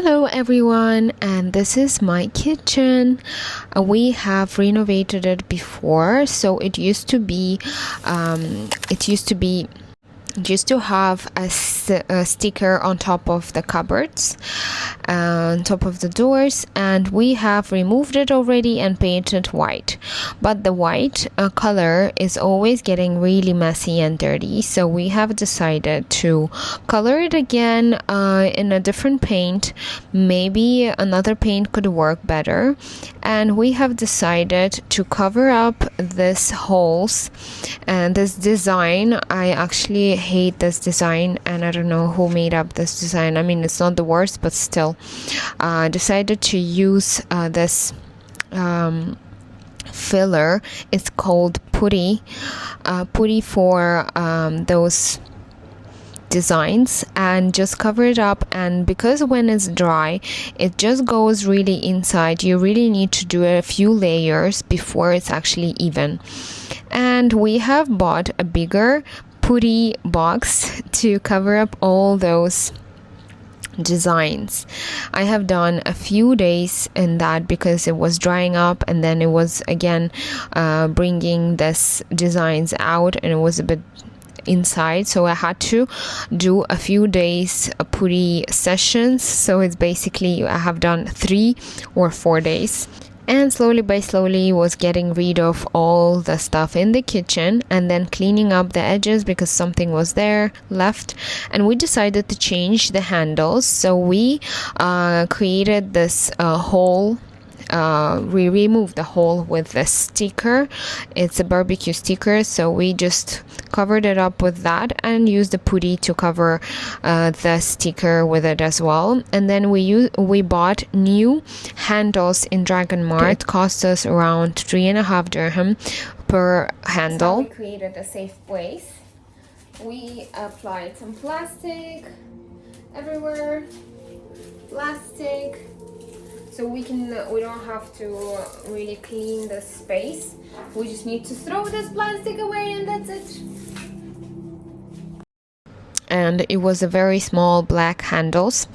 Hello everyone, and this is my kitchen. We have renovated it before, so it used to have a sticker on top of the cupboards, on top of the doors, and we have removed it already and painted white. But the white color is always getting really messy and dirty, so we have decided to color it again in a different paint. Maybe another paint could work better, and we have decided to cover up these holes and this design. I actually hate this design, and I don't know who made up this design. I mean, it's not the worst, but still decided to use this filler. It's called putty for those designs, and just cover it up. And because when it's dry, it just goes really inside. You really need to do a few layers before it's actually even. And we have bought a bigger putty box to cover up all those designs. I have done a few days in that because it was drying up, and then it was again bringing this designs out, and it was a bit inside, so I had to do a few days putty sessions. So it's basically I have done 3 or 4 days, and slowly by slowly was getting rid of all the stuff in the kitchen and then cleaning up the edges because something was there left. And we decided to change the handles, so we created this hole. We removed the hole with the sticker. It's a barbecue sticker, so we just covered it up with that and used the putty to cover the sticker with it as well. And then we bought new handles in Dragon Mart. It cost us around 3.5 dirham per handle. We created a safe place. We applied some plastic everywhere, so we don't have to really clean the space. We just need to throw this plastic away, and that's it. And it was a very small black handles,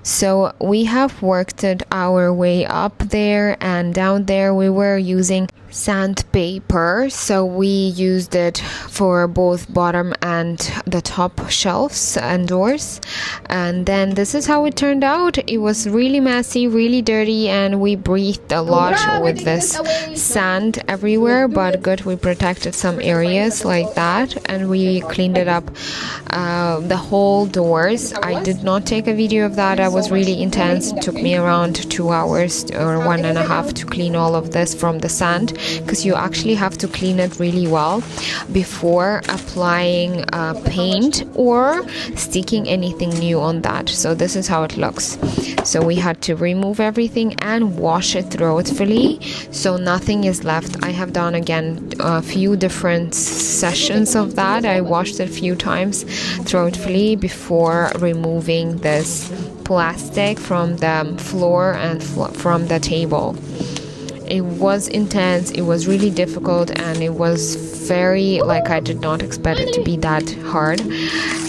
so we have worked it our way up there, and down there we were using sandpaper, so we used it for both bottom and the top shelves and doors. And then this is how it turned out. It was really messy, really dirty, and we breathed a lot with this sand everywhere, but good, we protected some areas like that, and we cleaned it up. The whole doors, I did not take a video of that. I was really intense. It took me around 2 hours or 1.5 to clean all of this from the sand, because you actually have to clean it really well before applying paint or sticking anything new on that. So this is how it looks. So we had to remove everything and wash it thoroughly, so nothing is left. I have done again a few different sessions of that. I washed it a few times thoroughly before removing this plastic from the floor and from the table. It was intense, it was really difficult, and it was very, I did not expect it to be that hard.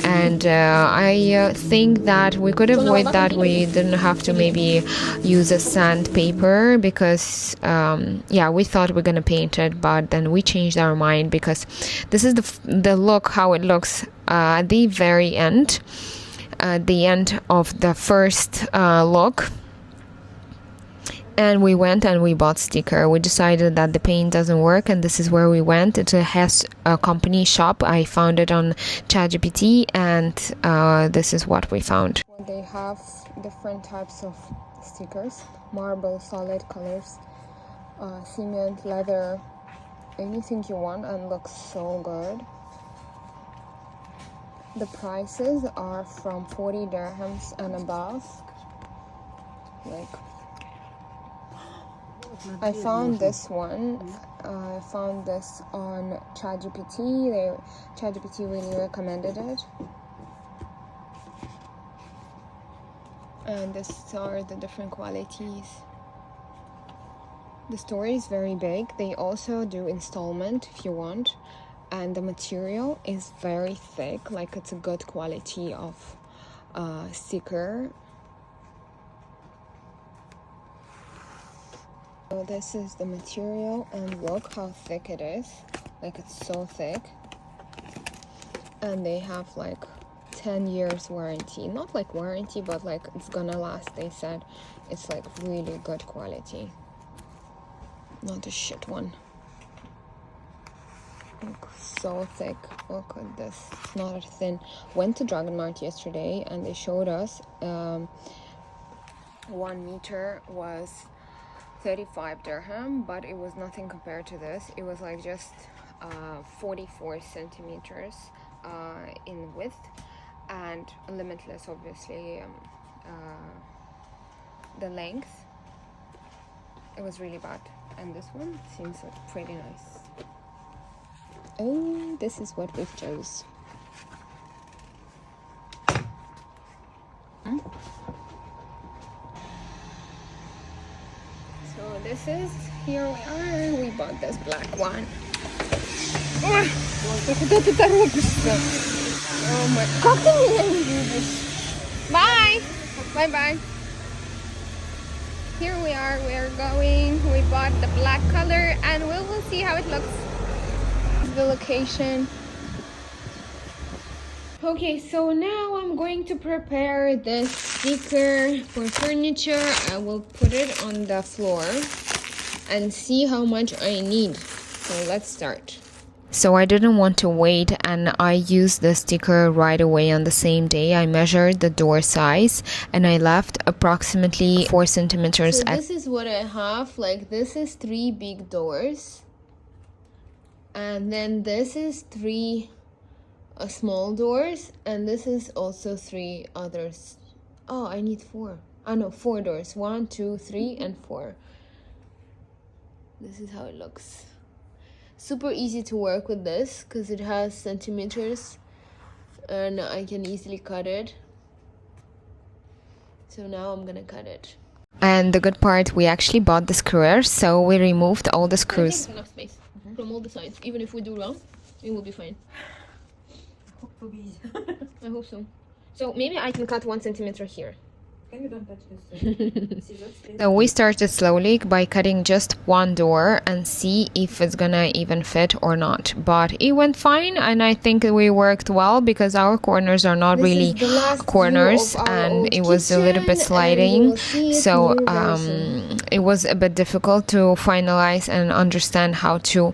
And I think that we could avoid that. We didn't have to maybe use a sandpaper because we thought we're gonna paint it, but then we changed our mind because this is the look, how it looks at the very end, the end of the first look. And we went and we bought sticker. We decided that the paint doesn't work, and this is where we went. It has a company shop. I found it on ChatGPT, and this is what we found. They have different types of stickers: marble, solid colors, cement, leather, anything you want, and looks so good. The prices are from 40 dirhams and above. I found this one. I found this on ChatGPT. ChatGPT really recommended it. And these are the different qualities. The store is very big. They also do installment if you want. And the material is very thick. It's a good quality of sticker. So this is the material, and look how thick it is. Like, it's so thick. And they have like 10 years warranty. Not like warranty, but like it's gonna last. They said it's like really good quality, not a shit one. Like, so thick. Look at this. It's not thin. Went to Dragon Mart yesterday and they showed us 1 meter was 35 dirham, but it was nothing compared to this. It was like just 44 centimeters in width, and limitless, obviously, the length. It was really bad, and this one seems pretty nice. Oh, this is what we've chose. So this is, here we are. We bought this black one. Oh my, как ты меня не видишь? Bye! Bye-bye. Here we are, we bought the black color and we will see how it looks. The location. Okay, so now I'm going to prepare this sticker for furniture. I will put it on the floor and see how much I need. So let's start. So I didn't want to wait, and I used the sticker right away on the same day. I measured the door size and I left approximately 4 centimeters. So this is what I have. Like, this is 3 big doors, and then this is 3 small doors, and this is also 3 others. Oh, I need 4. Oh no, 4 doors. 1, 2, 3, and 4. This is how it looks. Super easy to work with this because it has centimeters and I can easily cut it. So now I'm gonna cut it. And the good part, we actually bought the screwers, so we removed all the screws. Enough space from all the sides. Even if we do wrong, it will be fine. I hope it will be easy. I hope so. So maybe I can cut 1 centimeter here. Can you don't touch this? So we started slowly by cutting just 1 door and see if it's gonna even fit or not. But it went fine, and I think we worked well because our corners are not really corners, and it was a little bit sliding. So it was a bit difficult to finalize and understand how to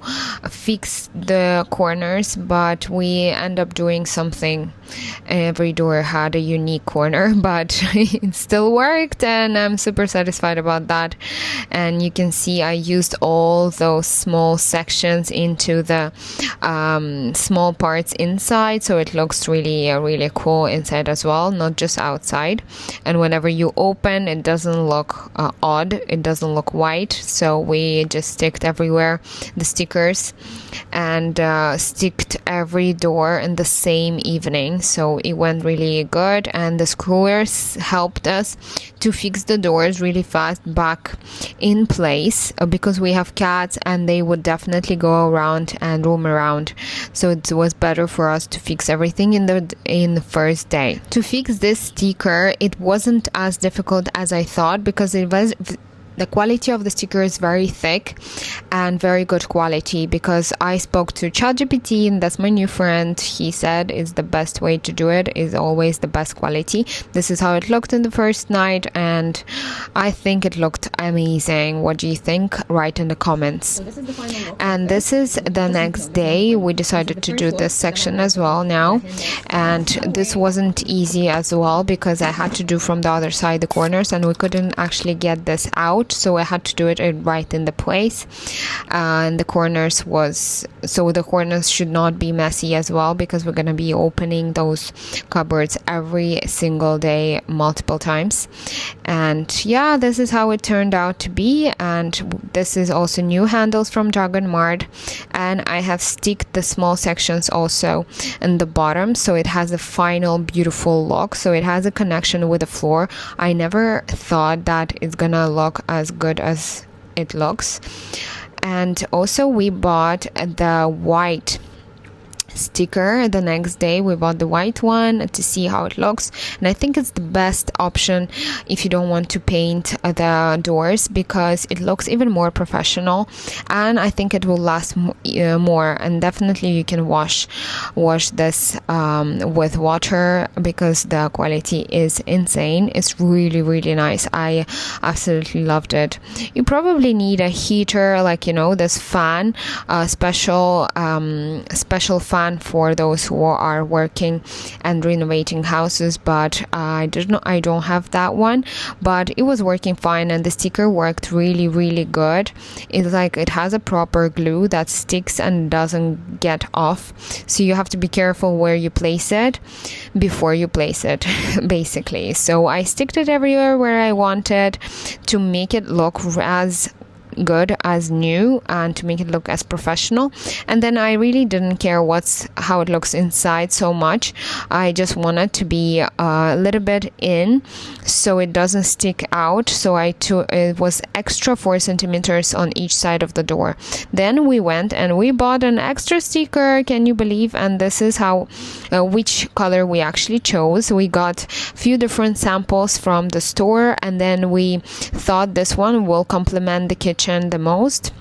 fix the corners, but we end up doing something. Every door had a unique corner, but it still worked, and I'm super satisfied about that. And you can see I used all those small sections into the small parts inside, so it looks really cool inside as well, not just outside. And whenever you open, it doesn't look odd, it doesn't look white. So we just sticked everywhere the stickers and sticked every door in the same evening. So it went really good, and the screwers helped us to fix the doors really fast back in place because we have cats and they would definitely go around and roam around. So it was better for us to fix everything in the first day. To fix this sticker, it wasn't as difficult as I thought because the quality of the sticker is very thick and very good quality, because I spoke to ChatGPT, and that's my new friend. He said it's the best way to do it, is always the best quality. This is how it looked in the first night, and I think it looked amazing. What do you think? Write in the comments. So this is the final look. And this is the next day. We decided to do this section as well now, and this wasn't easy as well because I had to do from the other side the corners, and we couldn't actually get this out. So I had to do it right in the place, and the corners should not be messy as well because we're going to be opening those cupboards every single day multiple times. And yeah, this is how it turned out to be. And this is also new handles from Dragon Mart, and I have sticked the small sections also in the bottom, so it has a final beautiful look. So it has a connection with the floor. I never thought that it's gonna look as good as it looks. And also we bought the white sticker. The next day we bought the white one to see how it looks, and I think it's the best option if you don't want to paint the doors, because it looks even more professional, and I think it will last more. And definitely you can wash this with water, because the quality is insane. It's really, really nice. I absolutely loved it. You probably need a heater, like, you know, this fan, special fan for those who are working and renovating houses, but I don't have that one, but it was working fine, and the sticker worked really, really good. It's like it has a proper glue that sticks and doesn't get off, so you have to be careful where you place it before you place it basically. So I sticked it everywhere where I wanted to make it look as good as new and to make it look as professional. And then I really didn't care how it looks inside so much. I just wanted to be a little bit in so it doesn't stick out, so it was extra 4 centimeters on each side of the door. Then we went and we bought an extra sticker, can you believe? And this is how which color we actually chose. We got a few different samples from the store, and then we thought this one will complement the kitchen the most,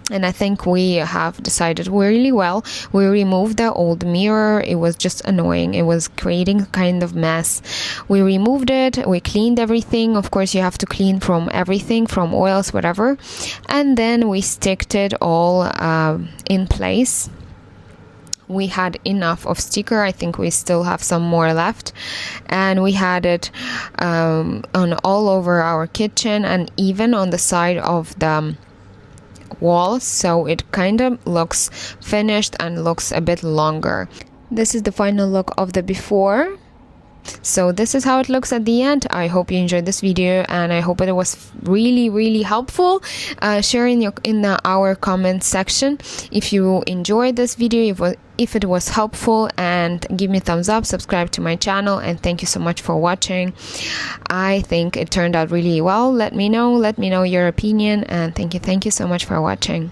and I think we have decided really well. We removed the old mirror. It was just annoying. It was creating a kind of mess. We removed it. We cleaned everything. Of course, you have to clean from everything, from oils, whatever, and then we sticked it all in place. We had enough of sticker. I think we still have some more left, and we had it on all over our kitchen and even on the side of the wall, so it kind of looks finished and looks a bit longer. This is the final look of the before. So this is how it looks at the end. I hope you enjoyed this video, and I hope it was really, really helpful. Share in our comment section if you enjoyed this video, if it was helpful, and give me a thumbs up, subscribe to my channel, and thank you so much for watching. I think it turned out really well. Let me know your opinion, and thank you so much for watching.